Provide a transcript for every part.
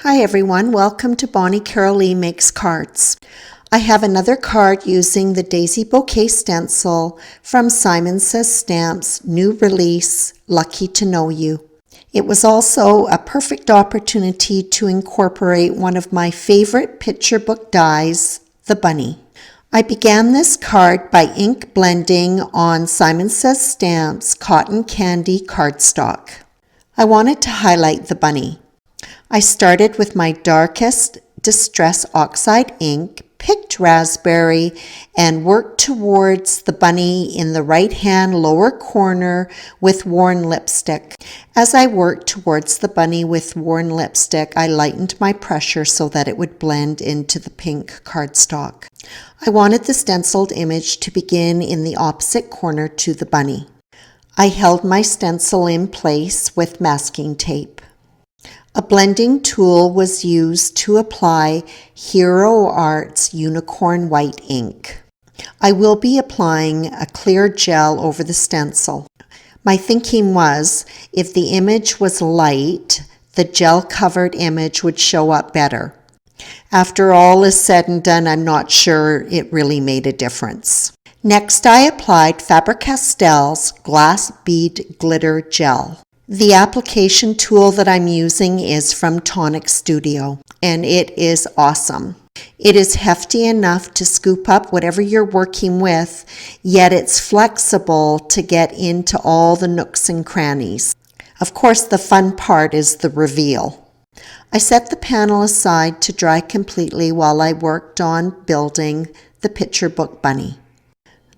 Hi everyone, welcome to Bonnie Carol Lee Makes Cards. I have another card using the Daisy Bouquet stencil from Simon Says Stamps' new release, Lucky to Know You. It was also a perfect opportunity to incorporate one of my favorite picture book dies, the bunny. I began this card by ink blending on Simon Says Stamps' cotton candy cardstock. I wanted to highlight the bunny. I started with my darkest Distress Oxide ink, picked raspberry, and worked towards the bunny in the right-hand lower corner with worn lipstick. As I worked towards the bunny with worn lipstick, I lightened my pressure so that it would blend into the pink cardstock. I wanted the stenciled image to begin in the opposite corner to the bunny. I held my stencil in place with masking tape. A blending tool was used to apply Hero Art's Unicorn White ink. I will be applying a clear gel over the stencil. My thinking was, if the image was light, the gel-covered image would show up better. After all is said and done, I'm not sure it really made a difference. Next, I applied Faber-Castell's Glass Bead Glitter Gel. The application tool that I'm using is from Tonic Studio, and it is awesome. It is hefty enough to scoop up whatever you're working with, yet it's flexible to get into all the nooks and crannies. Of course, the fun part is the reveal. I set the panel aside to dry completely while I worked on building the picture book bunny.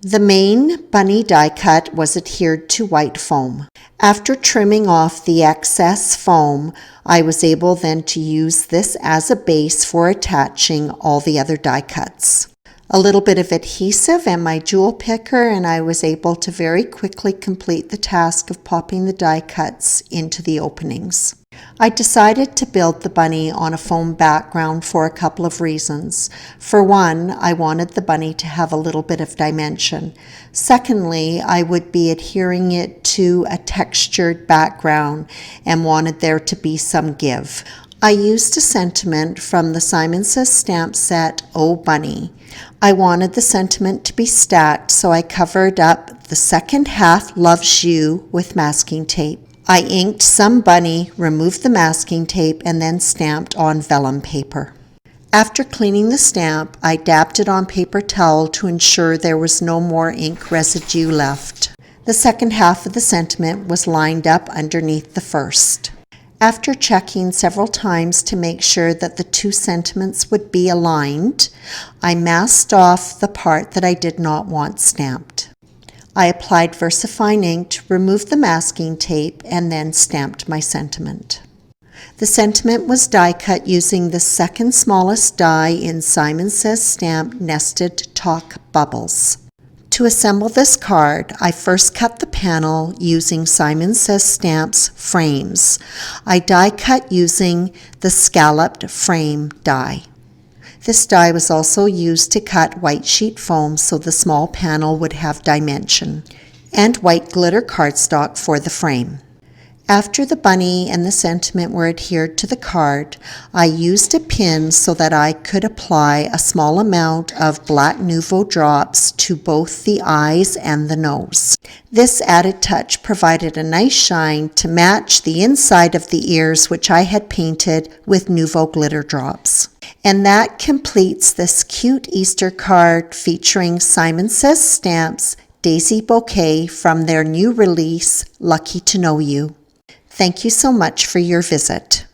The main bunny die cut was adhered to white foam. After trimming off the excess foam, I was able then to use this as a base for attaching all the other die cuts. A little bit of adhesive and my jewel picker, and I was able to very quickly complete the task of popping the die cuts into the openings. I decided to build the bunny on a foam background for a couple of reasons. For one, I wanted the bunny to have a little bit of dimension. Secondly, I would be adhering it to a textured background and wanted there to be some give. I used a sentiment from the Simon Says Stamp set, Oh Bunny. I wanted the sentiment to be stacked, so I covered up the second half Loves You with masking tape. I inked some bunny, removed the masking tape, and then stamped on vellum paper. After cleaning the stamp, I dabbed it on paper towel to ensure there was no more ink residue left. The second half of the sentiment was lined up underneath the first. After checking several times to make sure that the two sentiments would be aligned, I masked off the part that I did not want stamped. I applied VersaFine ink to remove the masking tape and then stamped my sentiment. The sentiment was die cut using the second smallest die in Simon Says Stamp Nested Talk Bubbles. To assemble this card, I first cut the panel using Simon Says Stamp's frames. I die cut using the scalloped frame die. This die was also used to cut white sheet foam so the small panel would have dimension, and white glitter cardstock for the frame. After the bunny and the sentiment were adhered to the card, I used a pin so that I could apply a small amount of Black Nouveau drops to both the eyes and the nose. This added touch provided a nice shine to match the inside of the ears, which I had painted with Nouveau glitter drops. And that completes this cute Easter card featuring Simon Says Stamps Daisy Bouquet from their new release, Lucky to Know You. Thank you so much for your visit.